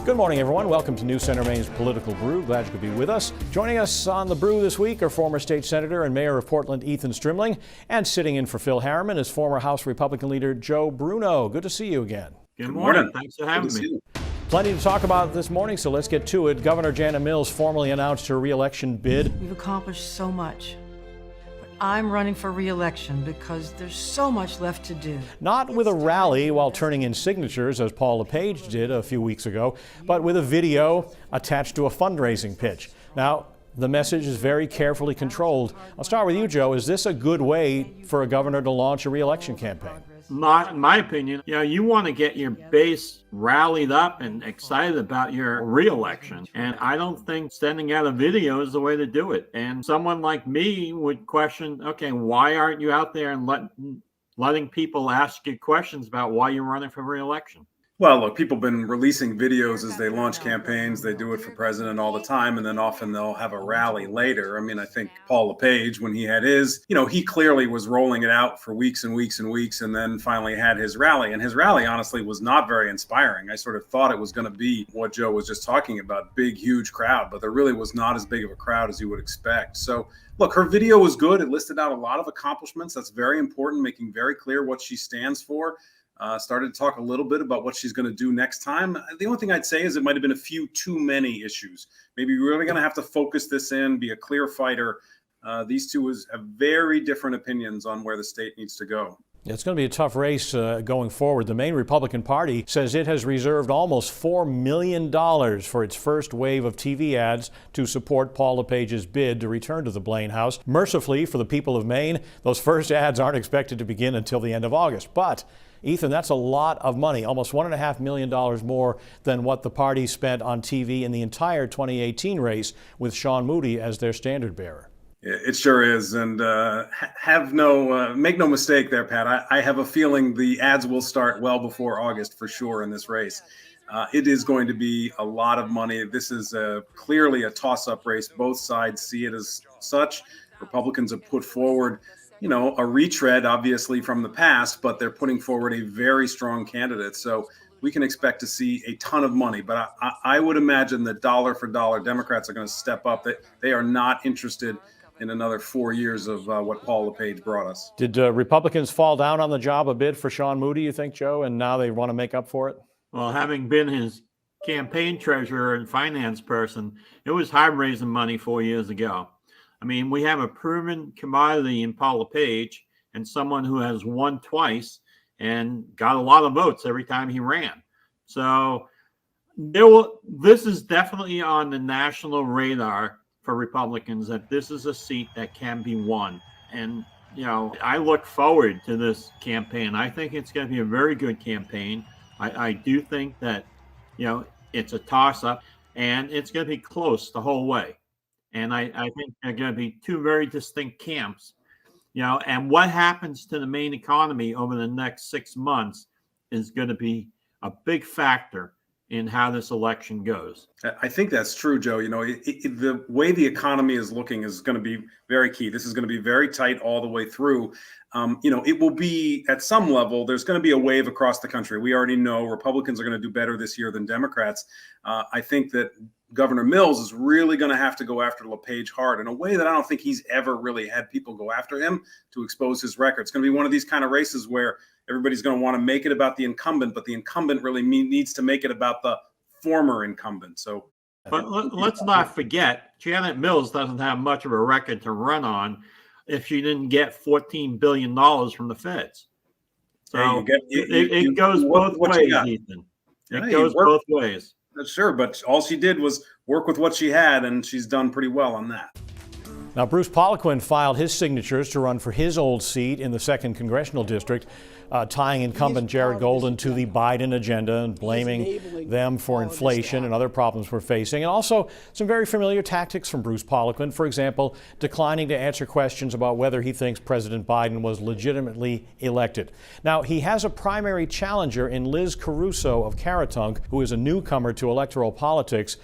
Good morning, everyone. Welcome to News Center Maine's Political Brew. Glad you could be with us. Joining us on the brew this week are former state senator and mayor of Portland Ethan Strimling, and sitting in for Phil Harriman is former House Republican leader Joe Bruno. Good to see you again. Good morning. Thanks for having me. Plenty to talk about this morning, so let's get to it. Governor Janet Mills formally announced her re-election bid. We've accomplished so much. I'm running for re-election because there's so much left to do. Not with a rally while turning in signatures, as Paul LePage did a few weeks ago, but with a video attached to a fundraising pitch. Now, the message is very carefully controlled. I'll start with you, Joe. Is this a good way for a governor to launch a re-election campaign? In my opinion, you want to get your base rallied up and excited about your re-election. And I don't think sending out a video is the way to do it. And someone like me would question, okay, why aren't you out there and letting people ask you questions about why you're running for re-election? Well, look, people have been releasing videos as they launch campaigns. They do it for president all the time, and then often they'll have a rally later. I mean, I think Paul LePage, when he had his, he clearly was rolling it out for weeks and weeks and weeks, and then finally had his rally. And his rally, honestly, was not very inspiring. I sort of thought it was going to be what Joe was just talking about, big, huge crowd, but there really was not as big of a crowd as you would expect. So, look, her video was good. It listed out a lot of accomplishments. That's very important, making very clear what she stands for. Started to talk a little bit about what she's going to do next time. The only thing I'd say is it might have been a few too many issues. Maybe we're really going to have to focus this in, be a clear fighter. These two have very different opinions on where the state needs to go. It's going to be a tough race going forward. The Maine Republican Party says it has reserved almost $4 million for its first wave of TV ads to support Paul LePage's bid to return to the Blaine House. Mercifully for the people of Maine, those first ads aren't expected to begin until the end of August. But Ethan, that's a lot of money, almost $1.5 million more than what the party spent on TV in the entire 2018 race with Sean Moody as their standard bearer. It sure is. And make no mistake there, Pat. I have a feeling the ads will start well before August for sure in this race. It is going to be a lot of money. This is clearly a toss-up race. Both sides see it as such. Republicans have put forward a retread, obviously, from the past, but they're putting forward a very strong candidate. So we can expect to see a ton of money. But I would imagine that dollar for dollar, Democrats are going to step up. They are not interested in another 4 years of what Paul LePage brought us. Did Republicans fall down on the job a bit for Sean Moody, you think, Joe, and now they want to make up for it? Well, having been his campaign treasurer and finance person, it was hard raising money 4 years ago. I mean, we have a proven commodity in Paul LePage and someone who has won twice and got a lot of votes every time he ran. So this is definitely on the national radar for Republicans, that this is a seat that can be won. And, I look forward to this campaign. I think it's going to be a very good campaign. I do think that, it's a toss-up and it's going to be close the whole way. And I think they're going to be two very distinct camps, and what happens to the Maine economy over the next 6 months is going to be a big factor in how this election goes. I think that's true, Joe. The way the economy is looking is going to be very key. This is going to be very tight all the way through. It will be at some level, there's going to be a wave across the country. We already know Republicans are going to do better this year than Democrats. I think that Governor Mills is really going to have to go after LePage hard in a way that I don't think he's ever really had people go after him to expose his record. It's going to be one of these kind of races where everybody's going to want to make it about the incumbent, but the incumbent really needs to make it about the former incumbent. So, but let's not forget, Janet Mills doesn't have much of a record to run on if she didn't get $14 billion from the feds. So it goes both ways, Ethan. It goes both ways. Sure, but all she did was work with what she had, and she's done pretty well on that. Now, Bruce Poliquin filed his signatures to run for his old seat in the 2nd Congressional District, tying incumbent Jared Golden to the Biden agenda and blaming them for inflation and other problems we're facing. And also some very familiar tactics from Bruce Poliquin. For example, declining to answer questions about whether he thinks President Biden was legitimately elected. Now, he has a primary challenger in Liz Caruso of Caratunk, who is a newcomer to electoral politics.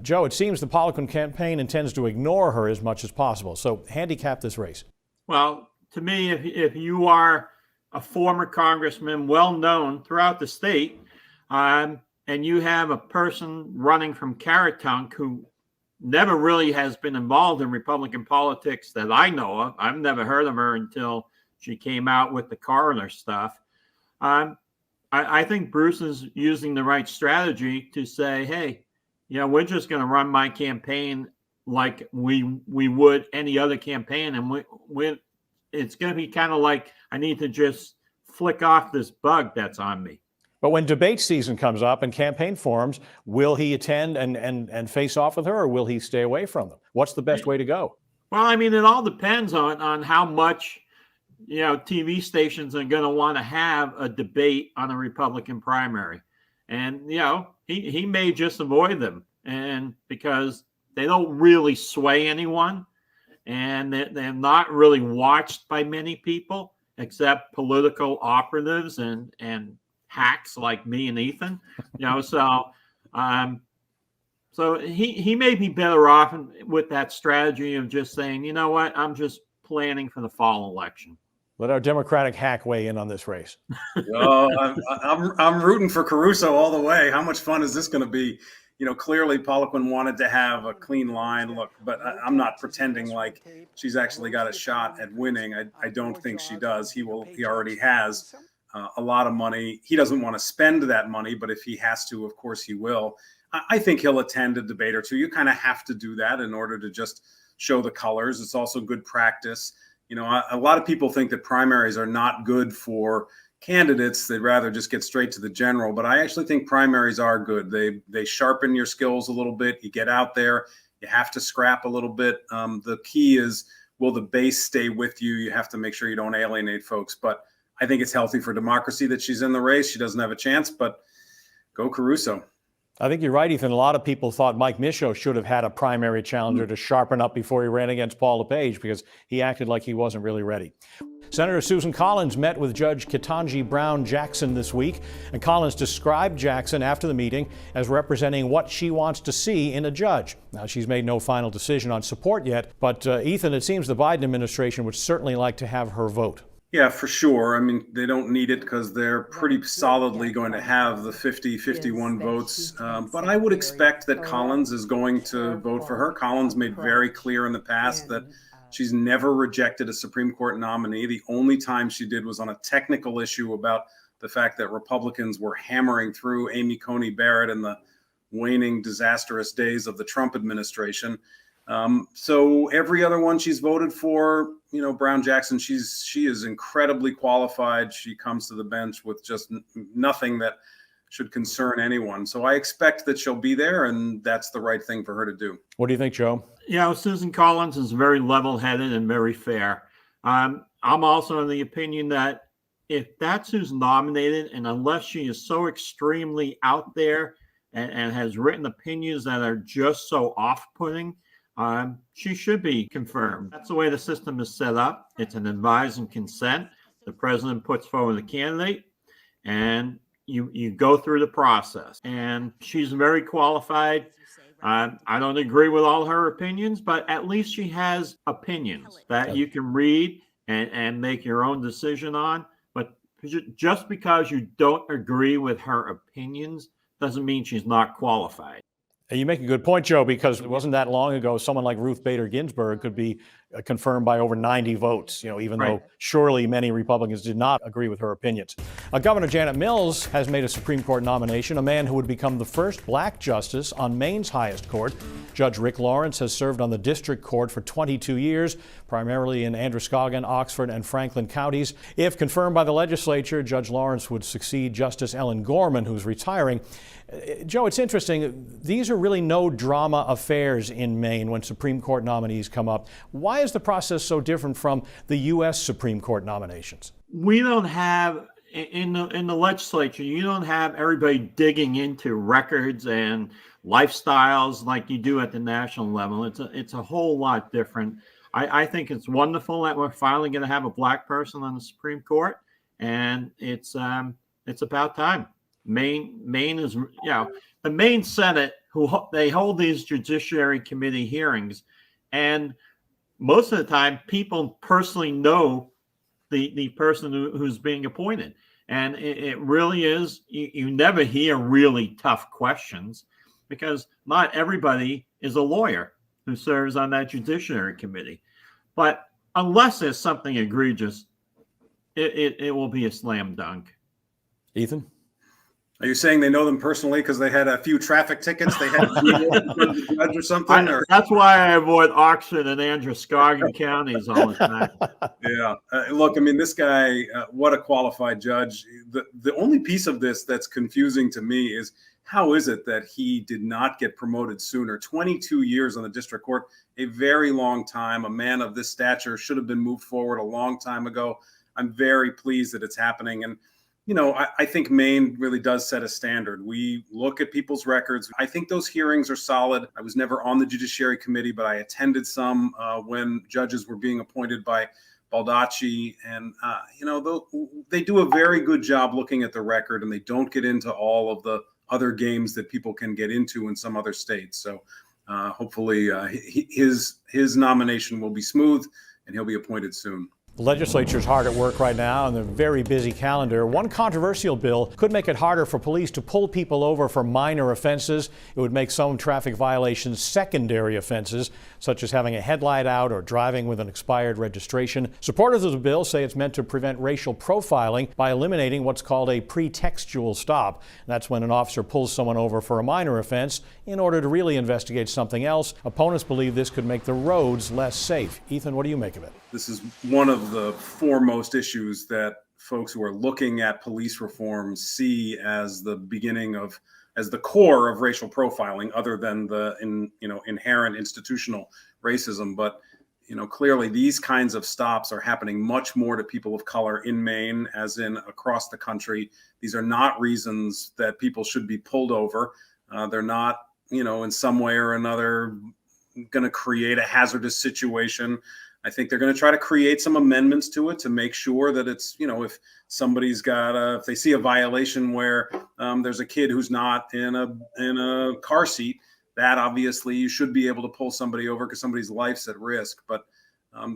Joe, it seems the Poliquin campaign intends to ignore her as much as possible. So handicap this race. Well, to me, if you are a former congressman well known throughout the state, and you have a person running from Caratunk who never really has been involved in Republican politics that I know of. I've never heard of her until she came out with the coroner stuff. I think Bruce is using the right strategy to say, hey, we're just going to run my campaign like we would any other campaign. And it's going to be kind of like I need to just flick off this bug that's on me. But when debate season comes up and campaign forums, will he attend and face off with her, or will he stay away from them? What's the best way to go? Well, I mean, it all depends on how much TV stations are going to want to have a debate on a Republican primary. And, he may just avoid them, and because they don't really sway anyone, and they're not really watched by many people except political operatives and hacks like me and Ethan. So he may be better off with that strategy of just saying, you know what, I'm just planning for the fall election. Let our Democratic hack weigh in on this race. I'm rooting for Caruso all the way. How much fun is this going to be? Clearly Poliquin wanted to have a clean line. Look, but I'm not pretending like she's actually got a shot at winning. I don't think she does. He already has a lot of money. He doesn't want to spend that money, but if he has to, of course he will. I think he'll attend a debate or two. You kind of have to do that in order to just show the colors. It's also good practice. A lot of people think that primaries are not good for candidates. They'd rather just get straight to the general, but I actually think primaries are good. They sharpen your skills a little bit. You get out there, you have to scrap a little bit. The key is, will the base stay with you? You have to make sure you don't alienate folks, but I think it's healthy for democracy that she's in the race. She doesn't have a chance, but go Caruso. I think you're right, Ethan. A lot of people thought Mike Michaud should have had a primary challenger to sharpen up before he ran against Paul LePage, because he acted like he wasn't really ready. Senator Susan Collins met with Judge Ketanji Brown Jackson this week, and Collins described Jackson after the meeting as representing what she wants to see in a judge. Now, she's made no final decision on support yet, but Ethan, it seems the Biden administration would certainly like to have her vote. Yeah, for sure. I mean, they don't need it because they're pretty solidly going to have the 50-51 votes. But I would expect that Collins is going to vote for her. Collins made very clear in the past that she's never rejected a Supreme Court nominee. The only time she did was on a technical issue about the fact that Republicans were hammering through Amy Coney Barrett in the waning disastrous days of the Trump administration. So every other one she's voted for, Brown Jackson, she is incredibly qualified. She comes to the bench with just nothing that should concern anyone. So I expect that she'll be there, and that's the right thing for her to do. What do you think, Joe? Susan Collins is very level-headed and very fair. I'm also in the opinion that if that's who's nominated, and unless she is so extremely out there and has written opinions that are just so off-putting, she should be confirmed. That's the way the system is set up. It's an advise and consent. The president puts forward the candidate, and you go through the process. And she's very qualified. I don't agree with all her opinions, but at least she has opinions that you can read and make your own decision on. But just because you don't agree with her opinions doesn't mean she's not qualified. You make a good point, Joe, because it wasn't that long ago someone like Ruth Bader Ginsburg could be confirmed by over 90 votes, even though surely many Republicans did not agree with her opinions. Governor Janet Mills has made a Supreme Court nomination, a man who would become the first black justice on Maine's highest court. Judge Rick Lawrence has served on the district court for 22 years, primarily in Androscoggin, Oxford, and Franklin counties. If confirmed by the legislature, Judge Lawrence would succeed Justice Ellen Gorman, who's retiring. Joe, it's interesting. These are really no drama affairs in Maine when Supreme Court nominees come up. Why is the process so different from the U.S. Supreme Court nominations? We don't have, in the legislature, you don't have everybody digging into records and lifestyles like you do at the national level. It's a whole lot different. I think it's wonderful that we're finally going to have a black person on the Supreme Court, and it's about time. Maine is, the Maine Senate, they hold these Judiciary Committee hearings, and most of the time people personally know the person who's being appointed. And it really is, you never hear really tough questions because not everybody is a lawyer who serves on that Judiciary Committee. But unless there's something egregious, it will be a slam dunk. Ethan? Are you saying they know them personally because they had a few traffic tickets they had to deal with the judge or something? That's why I avoid Oxford and Androscoggin counties all the time. Yeah. Look, I mean, this guy, what a qualified judge. The only piece of this that's confusing to me is how is it that he did not get promoted sooner? 22 years on the district court, a very long time. A man of this stature should have been moved forward a long time ago. I'm very pleased that it's happening. And you know, I think Maine really does set a standard. We look at people's records. I think those hearings are solid. I was never on the Judiciary Committee, but I attended some when judges were being appointed by Baldacci. And, you know, they do a very good job looking at the record, and they don't get into all of the other games that people can get into in some other states. So hopefully his nomination will be smooth and he'll be appointed soon. The legislature's hard at work right now on a very busy calendar. One controversial bill could make it harder for police to pull people over for minor offenses. It would make some traffic violations secondary offenses, such as having a headlight out or driving with an expired registration. Supporters of the bill say it's meant to prevent racial profiling by eliminating what's called a pretextual stop. That's when an officer pulls someone over for a minor offense in order to really investigate something else. Opponents believe this could make the roads less safe. Ethan, what do you make of it? This is one of the foremost issues that folks who are looking at police reform see as the beginning of, as the core of racial profiling, other than the inherent institutional racism. But clearly these kinds of stops are happening much more to people of color in Maine, as in across the country. These are not reasons that people should be pulled over. They're not, in some way or another going to create a hazardous situation. I think they're going to try to create some amendments to it to make sure that it's, if somebody's got if they see a violation where there's a kid who's not in a car seat, that obviously you should be able to pull somebody over because somebody's life's at risk. But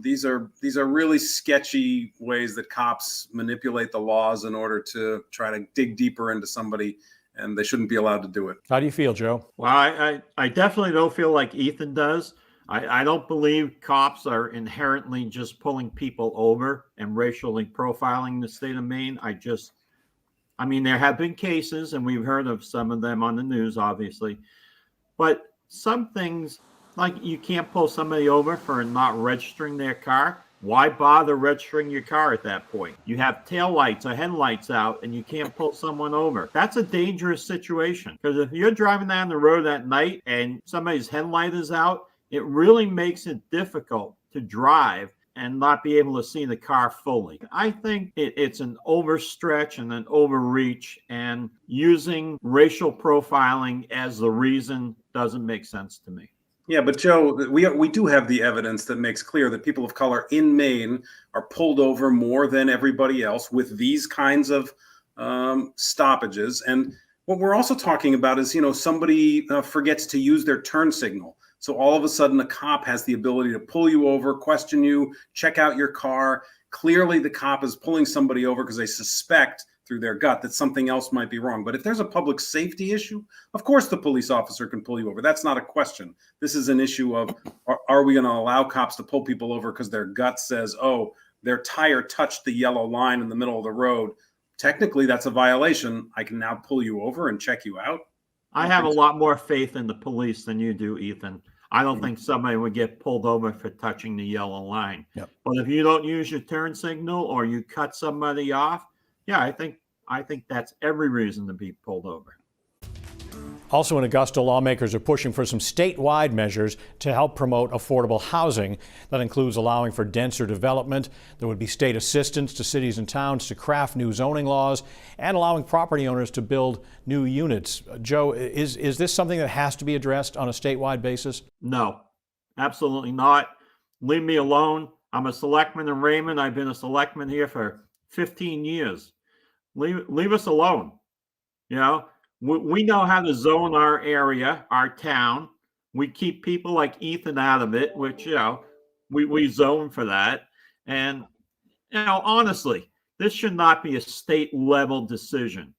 these are really sketchy ways that cops manipulate the laws in order to try to dig deeper into somebody, and they shouldn't be allowed to do it. How do you feel, Joe? Well, I definitely don't feel like Ethan does. I don't believe cops are inherently just pulling people over and racially profiling the state of Maine. I mean, there have been cases, and we've heard of some of them on the news, obviously. But some things, like you can't pull somebody over for not registering their car. Why bother registering your car at that point? You have taillights or headlights out and you can't pull someone over. That's a dangerous situation, because if you're driving down the road at night and somebody's headlight is out, it really makes it difficult to drive and not be able to see the car fully. I think it's an overstretch and an overreach, and using racial profiling as the reason doesn't make sense to me. Yeah, but Joe, we do have the evidence that makes clear that people of color in Maine are pulled over more than everybody else with these kinds of stoppages. And what we're also talking about is, somebody forgets to use their turn signal. So all of a sudden, a cop has the ability to pull you over, question you, check out your car. Clearly, the cop is pulling somebody over because they suspect through their gut that something else might be wrong. But if there's a public safety issue, of course the police officer can pull you over. That's not a question. This is an issue of, are we going to allow cops to pull people over because their gut says, oh, their tire touched the yellow line in the middle of the road. Technically, that's a violation. I can now pull you over and check you out. I have a lot more faith in the police than you do, Ethan. I don't think somebody would get pulled over for touching the yellow line. Yep. But if you don't use your turn signal or you cut somebody off, yeah, I think that's every reason to be pulled over. Also in Augusta, lawmakers are pushing for some statewide measures to help promote affordable housing. That includes allowing for denser development. There would be state assistance to cities and towns to craft new zoning laws, and allowing property owners to build new units. Joe, is this something that has to be addressed on a statewide basis? No, absolutely not. Leave me alone. I'm a selectman in Raymond. I've been a selectman here for 15 years. Leave us alone. We know how to zone our area, our town. We keep people like Ethan out of it, which, we zone for that. And honestly, this should not be a state level decision.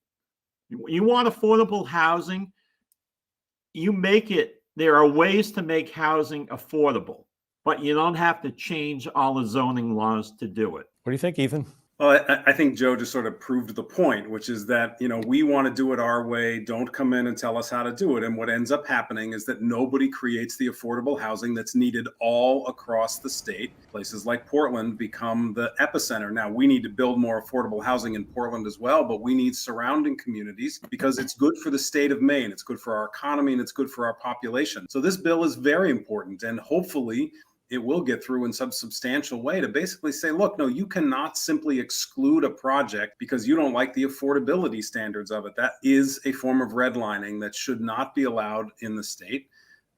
You want affordable housing, you make it, there are ways to make housing affordable, but you don't have to change all the zoning laws to do it. What do you think, Ethan? Well, I think Joe just sort of proved the point, which is that, we want to do it our way. Don't come in and tell us how to do it. And what ends up happening is that nobody creates the affordable housing that's needed all across the state. Places like Portland become the epicenter. Now, we need to build more affordable housing in Portland as well, but we need surrounding communities because it's good for the state of Maine. It's good for our economy and it's good for our population. So this bill is very important, and hopefully it will get through in some substantial way to basically say, look, no, you cannot simply exclude a project because you don't like the affordability standards of it. That is a form of redlining that should not be allowed in the state.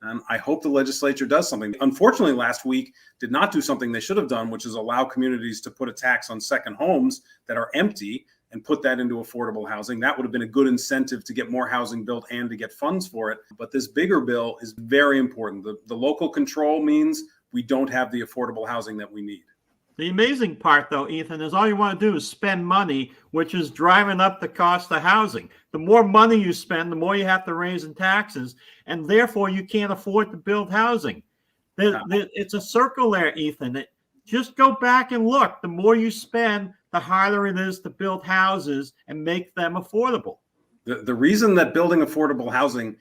And I hope the legislature does something. Unfortunately, last week did not do something they should have done, which is allow communities to put a tax on second homes that are empty and put that into affordable housing. That would have been a good incentive to get more housing built and to get funds for it. But this bigger bill is very important. The local control means we don't have the affordable housing that we need. The amazing part, though, Ethan, is all you want to do is spend money, which is driving up the cost of housing. The more money you spend, the more you have to raise in taxes, and therefore you can't afford to build housing. It's a circle there, Ethan. Just go back and look. The more you spend, the harder it is to build houses and make them affordable. The reason that building affordable housing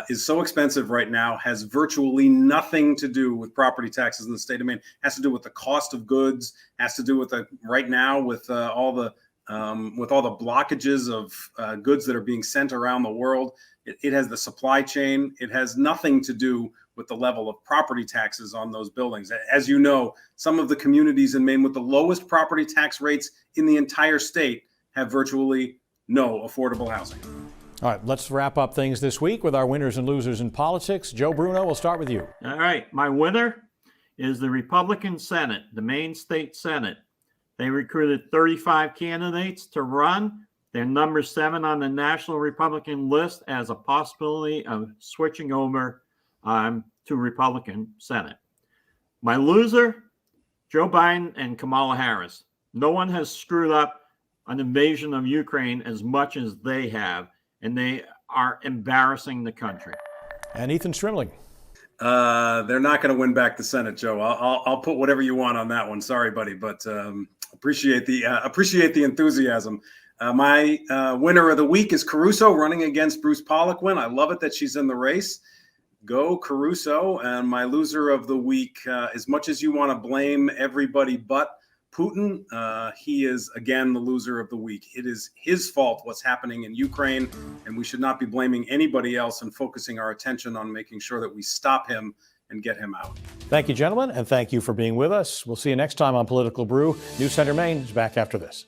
is so expensive right now has virtually nothing to do with property taxes in the state of Maine. It has to do with the cost of goods, has to do with right now with all the blockages of goods that are being sent around the world. It has the supply chain. It has nothing to do with the level of property taxes on those buildings. As you know, some of the communities in Maine with the lowest property tax rates in the entire state have virtually no affordable housing. All right, let's wrap up things this week with our winners and losers in politics. Joe Bruno, we'll start with you. All right, my winner is the Republican Senate, the Maine State Senate. They recruited 35 candidates to run. They're number 7 on the national Republican list as a possibility of switching over to Republican Senate. My loser, Joe Biden and Kamala Harris. No one has screwed up an invasion of Ukraine as much as they have, and they are embarrassing the country. And Ethan Strimling. They're not going to win back the Senate, Joe. I'll put whatever you want on that one. Sorry, buddy, but appreciate the enthusiasm. My winner of the week is Caruso running against Bruce Poliquin. I love it that she's in the race. Go Caruso. And my loser of the week, as much as you want to blame everybody but Putin, he is, again, the loser of the week. It is his fault what's happening in Ukraine, and we should not be blaming anybody else and focusing our attention on making sure that we stop him and get him out. Thank you, gentlemen, and thank you for being with us. We'll see you next time on Political Brew. News Center Maine is back after this.